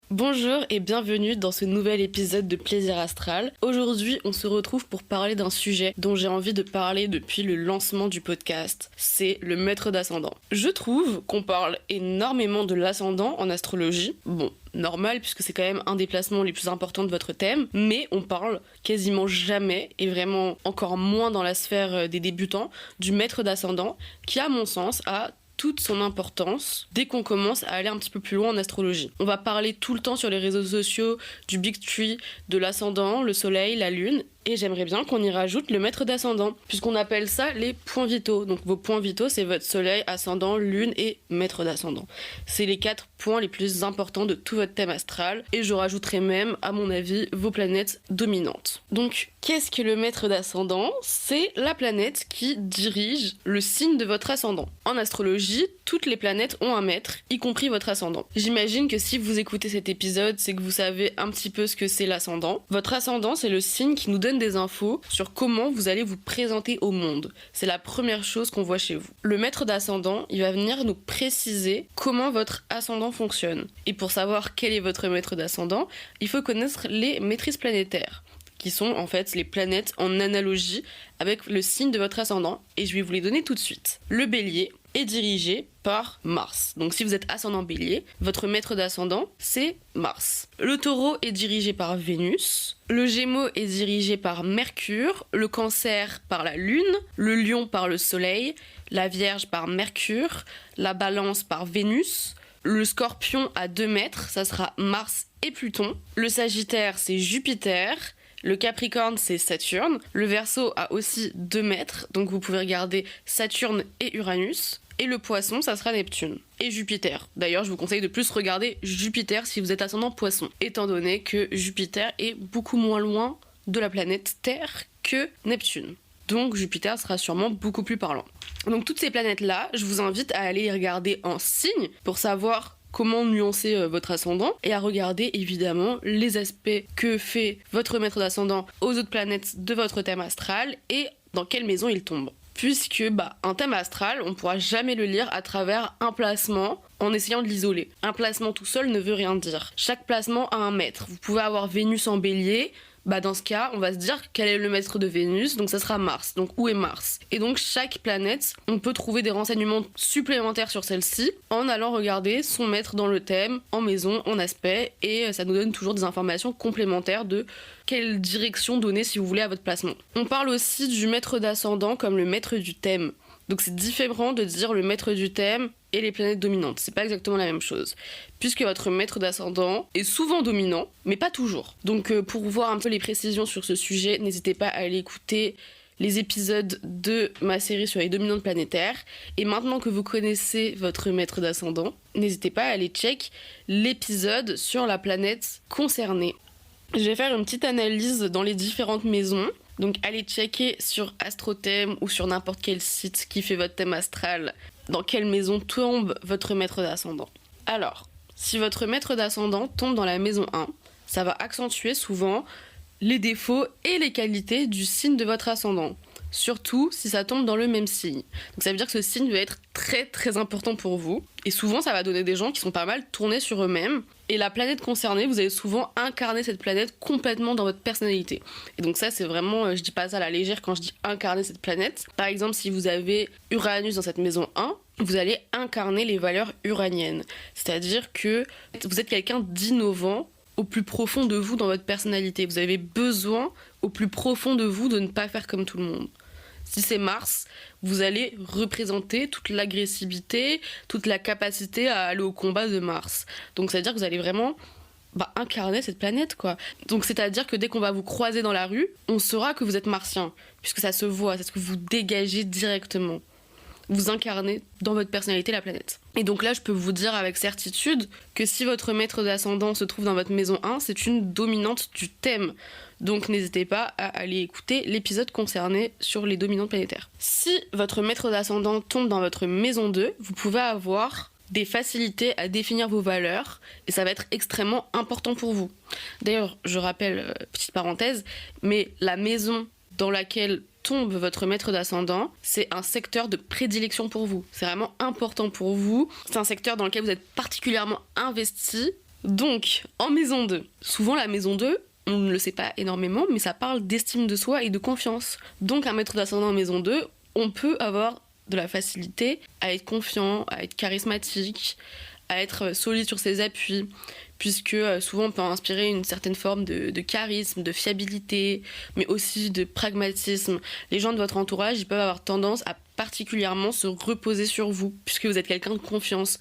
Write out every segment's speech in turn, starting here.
Bonjour et bienvenue dans ce nouvel épisode de Plaisir Astral. Aujourd'hui, on se retrouve pour parler d'un sujet dont j'ai envie de parler depuis le lancement du podcast. C'est le maître d'ascendant. Je trouve qu'on parle énormément de l'ascendant en astrologie. Bon, normal puisque c'est quand même un des placements les plus importants de votre thème, mais on parle quasiment jamais, et vraiment encore moins dans la sphère des débutants, du maître d'ascendant qui, à mon sens, a toute son importance dès qu'on commence à aller un petit peu plus loin en astrologie. On va parler tout le temps sur les réseaux sociaux du Big Tree, de l'ascendant, le soleil, la lune, et j'aimerais bien qu'on y rajoute le maître d'ascendant, puisqu'on appelle ça les points vitaux. Donc vos points vitaux, c'est votre soleil, ascendant, lune et maître d'ascendant. C'est les 4 points les plus importants de tout votre thème astral, et je rajouterai même, à mon avis, vos planètes dominantes. Donc, qu'est-ce que le maître d'ascendant ? C'est la planète qui dirige le signe de votre ascendant. En astrologie, toutes les planètes ont un maître, y compris votre ascendant. J'imagine que si vous écoutez cet épisode, c'est que vous savez un petit peu ce que c'est l'ascendant. Votre ascendant, c'est le signe qui nous donne des infos sur comment vous allez vous présenter au monde. C'est la première chose qu'on voit chez vous. Le maître d'ascendant, il va venir nous préciser comment votre ascendant fonctionne. Et pour savoir quel est votre maître d'ascendant, il faut connaître les maîtrises planétaires, qui sont en fait les planètes en analogie avec le signe de votre ascendant, et je vais vous les donner tout de suite. Le bélier est dirigé par Mars. Donc si vous êtes ascendant bélier, votre maître d'ascendant, c'est Mars. Le taureau est dirigé par Vénus. Le gémeaux est dirigé par Mercure. Le cancer par la lune. Le lion par le soleil. La vierge par Mercure. La balance par Vénus. Le scorpion à 2 mètres, ça sera Mars et Pluton. Le sagittaire, c'est Jupiter. Le Capricorne, c'est Saturne. Le Verseau a aussi 2 mètres, donc vous pouvez regarder Saturne et Uranus. Et le Poisson, ça sera Neptune. Et Jupiter. D'ailleurs, je vous conseille de plus regarder Jupiter si vous êtes ascendant Poisson, étant donné que Jupiter est beaucoup moins loin de la planète Terre que Neptune. Donc Jupiter sera sûrement beaucoup plus parlant. Donc toutes ces planètes-là, je vous invite à aller les regarder en signe pour savoir comment nuancer votre ascendant, et à regarder évidemment les aspects que fait votre maître d'ascendant aux autres planètes de votre thème astral et dans quelle maison il tombe. Puisque un thème astral, on ne pourra jamais le lire à travers un placement en essayant de l'isoler. Un placement tout seul ne veut rien dire. Chaque placement a un maître. Vous pouvez avoir Vénus en bélier, dans ce cas, on va se dire quel est le maître de Vénus, donc ça sera Mars. Donc où est Mars ? Et donc chaque planète, on peut trouver des renseignements supplémentaires sur celle-ci en allant regarder son maître dans le thème, en maison, en aspect, et ça nous donne toujours des informations complémentaires de quelle direction donner si vous voulez à votre placement. On parle aussi du maître d'ascendant comme le maître du thème. Donc c'est différent de dire le maître du thème et les planètes dominantes. C'est pas exactement la même chose. Puisque votre maître d'ascendant est souvent dominant, mais pas toujours. Donc pour voir un peu les précisions sur ce sujet, n'hésitez pas à aller écouter les épisodes de ma série sur les dominantes planétaires. Et maintenant que vous connaissez votre maître d'ascendant, n'hésitez pas à aller check l'épisode sur la planète concernée. Je vais faire une petite analyse dans les différentes maisons. Donc allez checker sur Astrothème ou sur n'importe quel site qui fait votre thème astral dans quelle maison tombe votre maître d'ascendant. Alors, si votre maître d'ascendant tombe dans la maison 1, ça va accentuer souvent les défauts et les qualités du signe de votre ascendant. Surtout si ça tombe dans le même signe. Donc ça veut dire que ce signe va être très très important pour vous. Et souvent ça va donner des gens qui sont pas mal tournés sur eux-mêmes. Et la planète concernée, vous allez souvent incarner cette planète complètement dans votre personnalité. Et donc ça c'est vraiment, je dis pas ça à la légère quand je dis incarner cette planète. Par exemple si vous avez Uranus dans cette maison 1, vous allez incarner les valeurs uraniennes. C'est-à-dire que vous êtes quelqu'un d'innovant au plus profond de vous dans votre personnalité. Vous avez besoin au plus profond de vous de ne pas faire comme tout le monde. Si c'est Mars, vous allez représenter toute l'agressivité, toute la capacité à aller au combat de Mars. Donc ça veut dire que vous allez vraiment incarner cette planète, quoi. Donc c'est-à-dire que dès qu'on va vous croiser dans la rue, on saura que vous êtes martien, puisque ça se voit, c'est ce que vous dégagez directement. Vous incarnez dans votre personnalité la planète. Et donc là, je peux vous dire avec certitude que si votre maître d'ascendant se trouve dans votre maison 1, c'est une dominante du thème. Donc n'hésitez pas à aller écouter l'épisode concerné sur les dominantes planétaires. Si votre maître d'ascendant tombe dans votre maison 2, vous pouvez avoir des facilités à définir vos valeurs et ça va être extrêmement important pour vous. D'ailleurs, je rappelle, petite parenthèse, mais la maison dans laquelle tombe votre maître d'ascendant, c'est un secteur de prédilection pour vous. C'est vraiment important pour vous. C'est un secteur dans lequel vous êtes particulièrement investi. Donc, en maison 2, souvent la maison 2, on ne le sait pas énormément, mais ça parle d'estime de soi et de confiance. Donc un maître d'ascendant en maison 2, on peut avoir de la facilité à être confiant, à être charismatique, à être solide sur ses appuis, puisque souvent on peut inspirer une certaine forme de charisme, de fiabilité, mais aussi de pragmatisme. Les gens de votre entourage, ils peuvent avoir tendance à particulièrement se reposer sur vous, puisque vous êtes quelqu'un de confiance.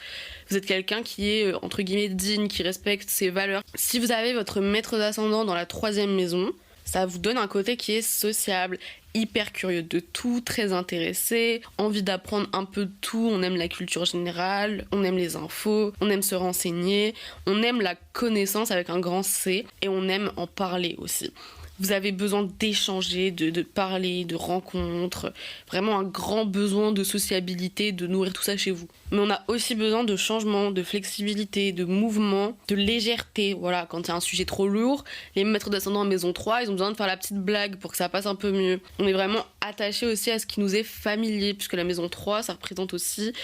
Vous êtes quelqu'un qui est, entre guillemets, digne, qui respecte ses valeurs. Si vous avez votre maître d'ascendant dans la 3e maison, ça vous donne un côté qui est sociable, hyper curieux de tout, très intéressé, envie d'apprendre un peu de tout, on aime la culture générale, on aime les infos, on aime se renseigner, on aime la connaissance avec un grand C, et on aime en parler aussi. Vous avez besoin d'échanger, de parler, de rencontres, vraiment un grand besoin de sociabilité, de nourrir tout ça chez vous. Mais on a aussi besoin de changement, de flexibilité, de mouvement, de légèreté. Voilà, quand il y a un sujet trop lourd, les maîtres d'ascendant en maison 3, ils ont besoin de faire la petite blague pour que ça passe un peu mieux. On est vraiment attaché aussi à ce qui nous est familier, puisque la maison 3, ça représente aussi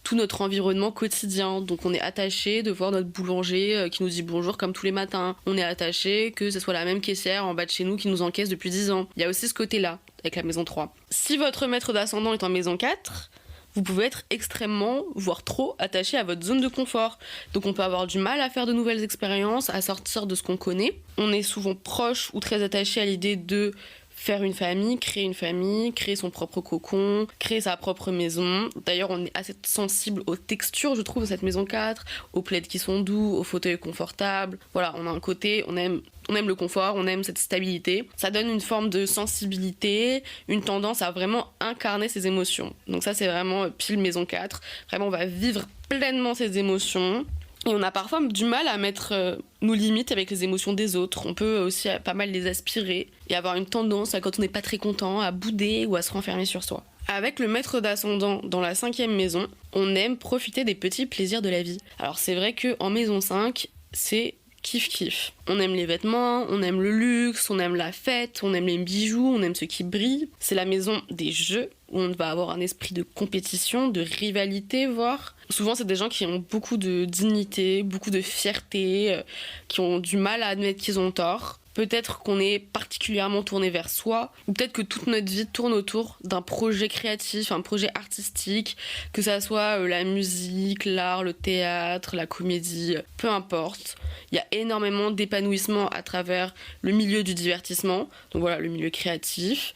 tout notre environnement quotidien. Donc on est attaché de voir notre boulanger qui nous dit bonjour comme tous les matins. On est attaché que ce soit la même caissière en bas de chez nous qui nous encaisse depuis 10 ans. Il y a aussi ce côté-là avec la maison 3. Si votre maître d'ascendant est en maison 4, vous pouvez être extrêmement, voire trop, attaché à votre zone de confort. Donc on peut avoir du mal à faire de nouvelles expériences, à sortir de ce qu'on connaît. On est souvent proche ou très attaché à l'idée de faire une famille, créer son propre cocon, créer sa propre maison. D'ailleurs, on est assez sensible aux textures, je trouve, de cette maison 4, aux plaids qui sont doux, aux fauteuils confortables. Voilà, on a un côté, on aime le confort, on aime cette stabilité. Ça donne une forme de sensibilité, une tendance à vraiment incarner ses émotions. Donc ça, c'est vraiment pile maison 4. Vraiment, on va vivre pleinement ses émotions. Et on a parfois du mal à mettre nos limites avec les émotions des autres. On peut aussi pas mal les aspirer et avoir une tendance, quand on n'est pas très content, à bouder ou à se renfermer sur soi. Avec le maître d'ascendant dans la 5e maison, on aime profiter des petits plaisirs de la vie. Alors c'est vrai qu'en maison 5, c'est kiff-kiff. On aime les vêtements, on aime le luxe, on aime la fête, on aime les bijoux, on aime ce qui brille. C'est la maison des jeux, où on va avoir un esprit de compétition, de rivalité, voire. Souvent, c'est des gens qui ont beaucoup de dignité, beaucoup de fierté, qui ont du mal à admettre qu'ils ont tort. Peut-être qu'on est particulièrement tourné vers soi, ou peut-être que toute notre vie tourne autour d'un projet créatif, un projet artistique, que ça soit la musique, l'art, le théâtre, la comédie, peu importe. Il y a énormément d'épanouissement à travers le milieu du divertissement, donc voilà, le milieu créatif,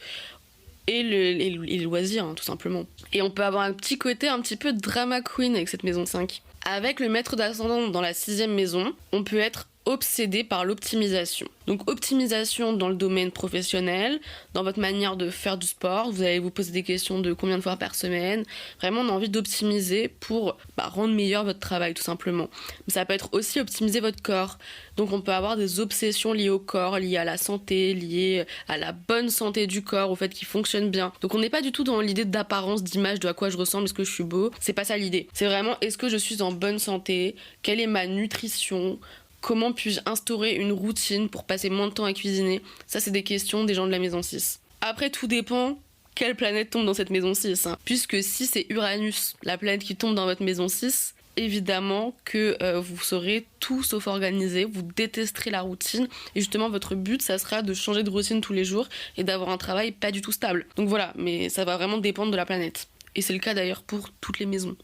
et les loisirs, hein, tout simplement. Et on peut avoir un petit côté un petit peu drama queen avec cette maison 5. Avec le maître d'ascendant dans la 6e maison, on peut être obsédé par l'optimisation. Donc optimisation dans le domaine professionnel, dans votre manière de faire du sport, vous allez vous poser des questions de combien de fois par semaine. Vraiment, on a envie d'optimiser pour rendre meilleur votre travail, tout simplement. Mais ça peut être aussi optimiser votre corps. Donc on peut avoir des obsessions liées au corps, liées à la santé, liées à la bonne santé du corps, au fait qu'il fonctionne bien. Donc on n'est pas du tout dans l'idée d'apparence, d'image, de à quoi je ressemble, est-ce que je suis beau. C'est pas ça l'idée. C'est vraiment, est-ce que je suis en bonne santé? Quelle est ma nutrition? Comment puis-je instaurer une routine pour passer moins de temps à cuisiner? Ça, c'est des questions des gens de la maison 6. Après, tout dépend quelle planète tombe dans cette maison 6. Puisque si c'est Uranus, la planète qui tombe dans votre maison 6, évidemment que vous serez tout sauf organisé, vous détesterez la routine. Et justement, votre but, ça sera de changer de routine tous les jours et d'avoir un travail pas du tout stable. Donc voilà, mais ça va vraiment dépendre de la planète. Et c'est le cas d'ailleurs pour toutes les maisons.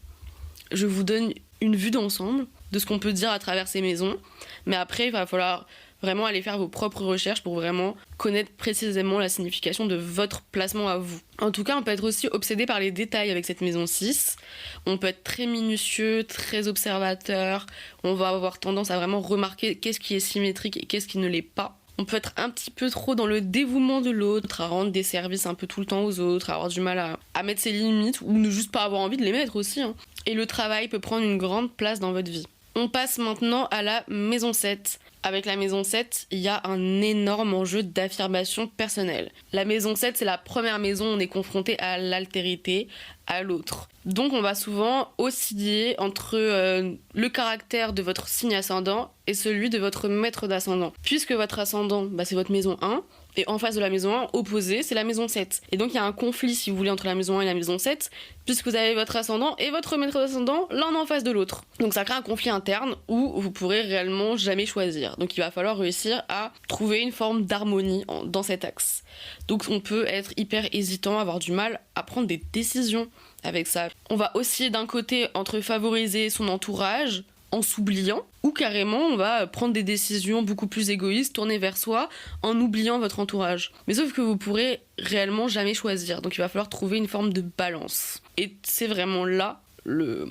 Je vous donne une vue d'ensemble de ce qu'on peut dire à travers ces maisons. Mais après, il va falloir vraiment aller faire vos propres recherches pour vraiment connaître précisément la signification de votre placement à vous. En tout cas, on peut être aussi obsédé par les détails avec cette maison 6. On peut être très minutieux, très observateur. On va avoir tendance à vraiment remarquer qu'est-ce qui est symétrique et qu'est-ce qui ne l'est pas. On peut être un petit peu trop dans le dévouement de l'autre, à rendre des services un peu tout le temps aux autres, à avoir du mal à mettre ses limites ou ne juste pas avoir envie de les mettre aussi. Et le travail peut prendre une grande place dans votre vie. On passe maintenant à la maison 7. Avec la maison 7, il y a un énorme enjeu d'affirmation personnelle. La maison 7, c'est la première maison où on est confronté à l'altérité, à l'autre. Donc on va souvent osciller entre le caractère de votre signe ascendant et celui de votre maître d'ascendant. Puisque votre ascendant, c'est votre maison 1, et en face de la maison 1, opposée, c'est la maison 7. Et donc il y a un conflit, si vous voulez, entre la maison 1 et la maison 7, puisque vous avez votre ascendant et votre maître d'ascendant l'un en face de l'autre. Donc ça crée un conflit interne où vous pourrez réellement jamais choisir. Donc il va falloir réussir à trouver une forme d'harmonie dans cet axe. Donc on peut être hyper hésitant, avoir du mal à prendre des décisions avec ça. On va osciller d'un côté entre favoriser son entourage en s'oubliant, ou carrément on va prendre des décisions beaucoup plus égoïstes, tourner vers soi, en oubliant votre entourage. Mais sauf que vous pourrez réellement jamais choisir, donc il va falloir trouver une forme de balance. Et c'est vraiment là le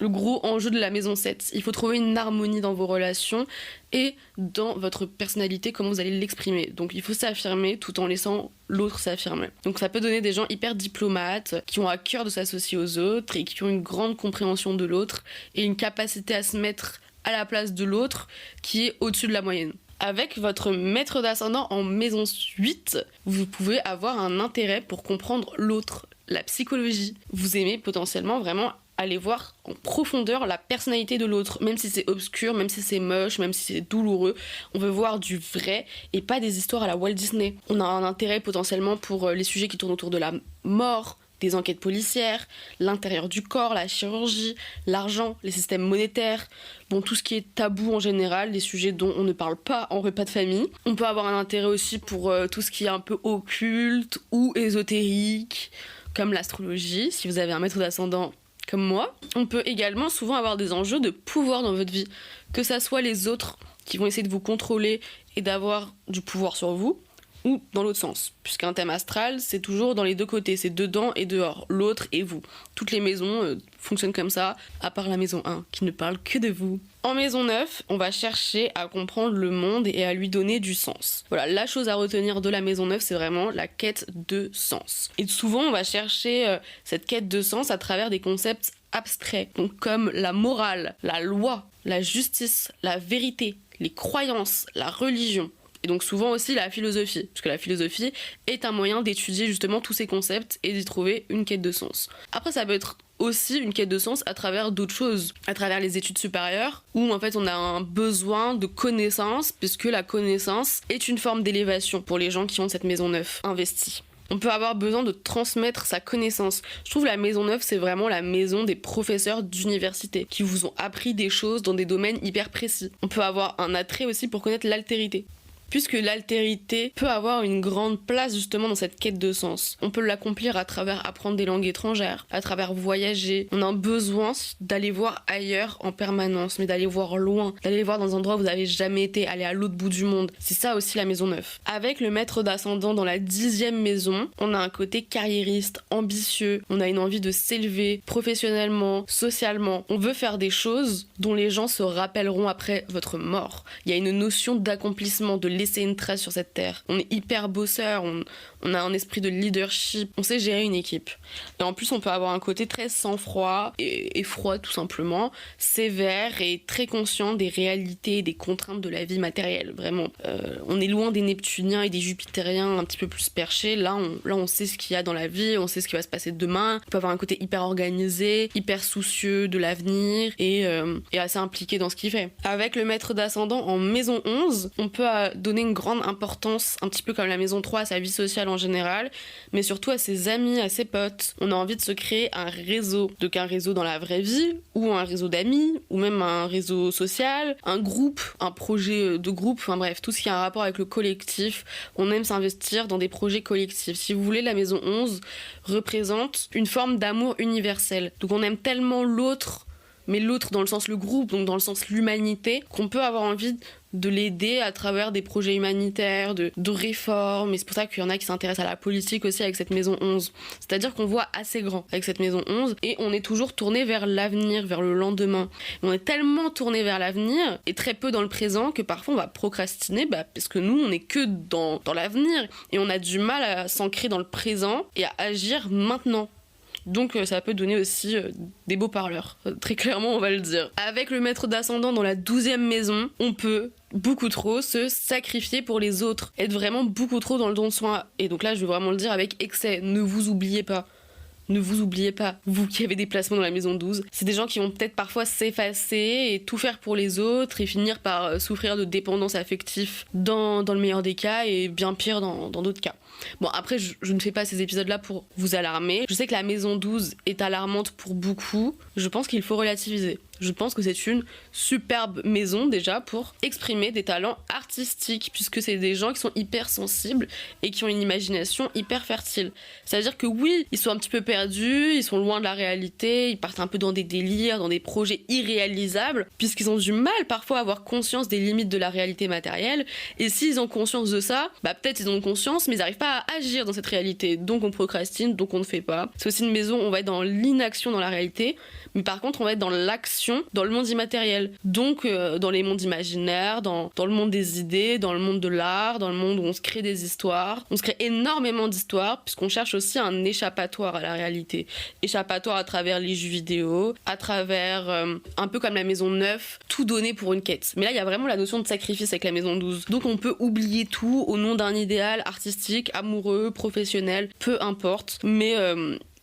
gros enjeu de la maison 7. Il faut trouver une harmonie dans vos relations et dans votre personnalité, comment vous allez l'exprimer. Donc il faut s'affirmer tout en laissant l'autre s'affirmer. Donc ça peut donner des gens hyper diplomates, qui ont à cœur de s'associer aux autres et qui ont une grande compréhension de l'autre et une capacité à se mettre à la place de l'autre qui est au-dessus de la moyenne. Avec votre maître d'ascendant en maison 8, vous pouvez avoir un intérêt pour comprendre l'autre, la psychologie. Vous aimez potentiellement vraiment aller voir en profondeur la personnalité de l'autre, même si c'est obscur, même si c'est moche, même si c'est douloureux. On veut voir du vrai et pas des histoires à la Walt Disney. On a un intérêt potentiellement pour les sujets qui tournent autour de la mort, des enquêtes policières, l'intérieur du corps, la chirurgie, l'argent, les systèmes monétaires, tout ce qui est tabou en général, des sujets dont on ne parle pas en repas de famille. On peut avoir un intérêt aussi pour tout ce qui est un peu occulte ou ésotérique, comme l'astrologie, si vous avez un maître d'ascendant comme moi. On peut également souvent avoir des enjeux de pouvoir dans votre vie, que ça soit les autres qui vont essayer de vous contrôler et d'avoir du pouvoir sur vous, ou dans l'autre sens, puisqu'un thème astral, c'est toujours dans les deux côtés, c'est dedans et dehors, l'autre et vous. Toutes les maisons fonctionnent comme ça, à part la maison 1, qui ne parle que de vous. En maison 9, on va chercher à comprendre le monde et à lui donner du sens. Voilà, la chose à retenir de la maison 9, c'est vraiment la quête de sens. Et souvent, on va chercher cette quête de sens à travers des concepts abstraits, donc comme la morale, la loi, la justice, la vérité, les croyances, la religion. Et donc souvent aussi la philosophie, parce que la philosophie est un moyen d'étudier justement tous ces concepts et d'y trouver une quête de sens. Après ça peut être aussi une quête de sens à travers d'autres choses, à travers les études supérieures, où en fait on a un besoin de connaissance, puisque la connaissance est une forme d'élévation pour les gens qui ont cette maison 9 investie. On peut avoir besoin de transmettre sa connaissance. Je trouve la maison 9, c'est vraiment la maison des professeurs d'université qui vous ont appris des choses dans des domaines hyper précis. On peut avoir un attrait aussi pour connaître l'altérité, puisque l'altérité peut avoir une grande place justement dans cette quête de sens. On peut l'accomplir à travers apprendre des langues étrangères, à travers voyager. On a besoin d'aller voir ailleurs en permanence, mais d'aller voir loin, d'aller voir dans des endroits où vous n'avez jamais été, aller à l'autre bout du monde. C'est ça aussi la maison 9. Avec le maître d'ascendant dans la 10e maison, on a un côté carriériste, ambitieux, on a une envie de s'élever professionnellement, socialement. On veut faire des choses dont les gens se rappelleront après votre mort. Il y a une notion d'accomplissement, de laisser une trace sur cette terre. On est hyper bosseur, on a un esprit de leadership, on sait gérer une équipe. Et en plus, on peut avoir un côté très sang-froid et froid tout simplement, sévère et très conscient des réalités et des contraintes de la vie matérielle, vraiment. On est loin des Neptuniens et des Jupitériens un petit peu plus perchés. Là, on sait ce qu'il y a dans la vie, on sait ce qui va se passer demain. On peut avoir un côté hyper organisé, hyper soucieux de l'avenir et assez impliqué dans ce qu'il fait. Avec le maître d'ascendant en maison 11, on peut donner une grande importance, un petit peu comme la maison 3, à sa vie sociale en général, mais surtout à ses amis, à ses potes. On a envie de se créer un réseau, donc un réseau dans la vraie vie, ou un réseau d'amis, ou même un réseau social, un groupe, un projet de groupe, enfin bref, tout ce qui a un rapport avec le collectif. On aime s'investir dans des projets collectifs. Si vous voulez, la maison 11 représente une forme d'amour universel. Donc on aime tellement l'autre, mais l'autre dans le sens le groupe, donc dans le sens l'humanité, qu'on peut avoir envie de l'aider à travers des projets humanitaires, de réformes, et c'est pour ça qu'il y en a qui s'intéressent à la politique aussi avec cette maison 11. C'est-à-dire qu'on voit assez grand avec cette maison 11, et on est toujours tourné vers l'avenir, vers le lendemain. On est tellement tourné vers l'avenir, et très peu dans le présent, que parfois on va procrastiner, parce que nous, on est que dans l'avenir, et on a du mal à s'ancrer dans le présent, et à agir maintenant. Donc ça peut donner aussi des beaux parleurs, très clairement on va le dire. Avec le maître d'ascendant dans la 12e maison, on peut beaucoup trop se sacrifier pour les autres, être vraiment beaucoup trop dans le don de soi. Et donc là je vais vraiment le dire avec excès, ne vous oubliez pas. ne vous oubliez pas, vous qui avez des placements dans la maison 12. C'est des gens qui vont peut-être parfois s'effacer et tout faire pour les autres et finir par souffrir de dépendance affective dans le meilleur des cas et bien pire dans d'autres cas. Bon, après, je ne fais pas ces épisodes-là pour vous alarmer. Je sais que la maison 12 est alarmante pour beaucoup. Je pense qu'il faut relativiser. Je pense que c'est une superbe maison déjà pour exprimer des talents artistiques, puisque c'est des gens qui sont hyper sensibles et qui ont une imagination hyper fertile. C'est-à-dire que oui, ils sont un petit peu perdus, ils sont loin de la réalité, ils partent un peu dans des délires, dans des projets irréalisables, puisqu'ils ont du mal parfois à avoir conscience des limites de la réalité matérielle. Et s'ils ont conscience de ça, peut-être ils ont conscience, mais ils n'arrivent pas à agir dans cette réalité. Donc on procrastine, donc on ne fait pas. C'est aussi une maison où on va être dans l'inaction dans la réalité, mais par contre on va être dans l'action dans le monde immatériel. Donc dans les mondes imaginaires, dans le monde des idées, dans le monde de l'art, dans le monde où on se crée des histoires. On se crée énormément d'histoires puisqu'on cherche aussi un échappatoire à la réalité. Échappatoire à travers les jeux vidéo, à travers un peu comme la maison 9, tout donner pour une quête. Mais là il y a vraiment la notion de sacrifice avec la maison 12. Donc on peut oublier tout au nom d'un idéal artistique, amoureux, professionnel, peu importe. Mais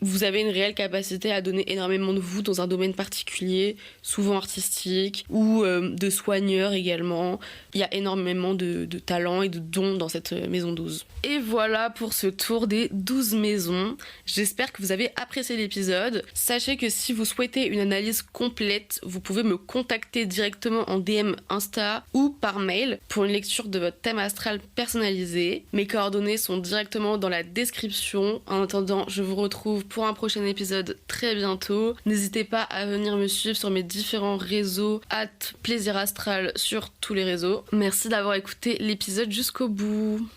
vous avez une réelle capacité à donner énormément de vous dans un domaine particulier, souvent artistique, ou de soigneur également. Il y a énormément de talents et de dons dans cette maison 12. Et voilà pour ce tour des 12 maisons. J'espère que vous avez apprécié l'épisode. Sachez que si vous souhaitez une analyse complète, vous pouvez me contacter directement en DM Insta ou par mail pour une lecture de votre thème astral personnalisé. Mes coordonnées sont directement dans la description. En attendant, je vous retrouve pour un prochain épisode très bientôt. N'hésitez pas à venir me suivre sur mes différents réseaux @plaisirastral sur tous les réseaux. Merci d'avoir écouté l'épisode jusqu'au bout.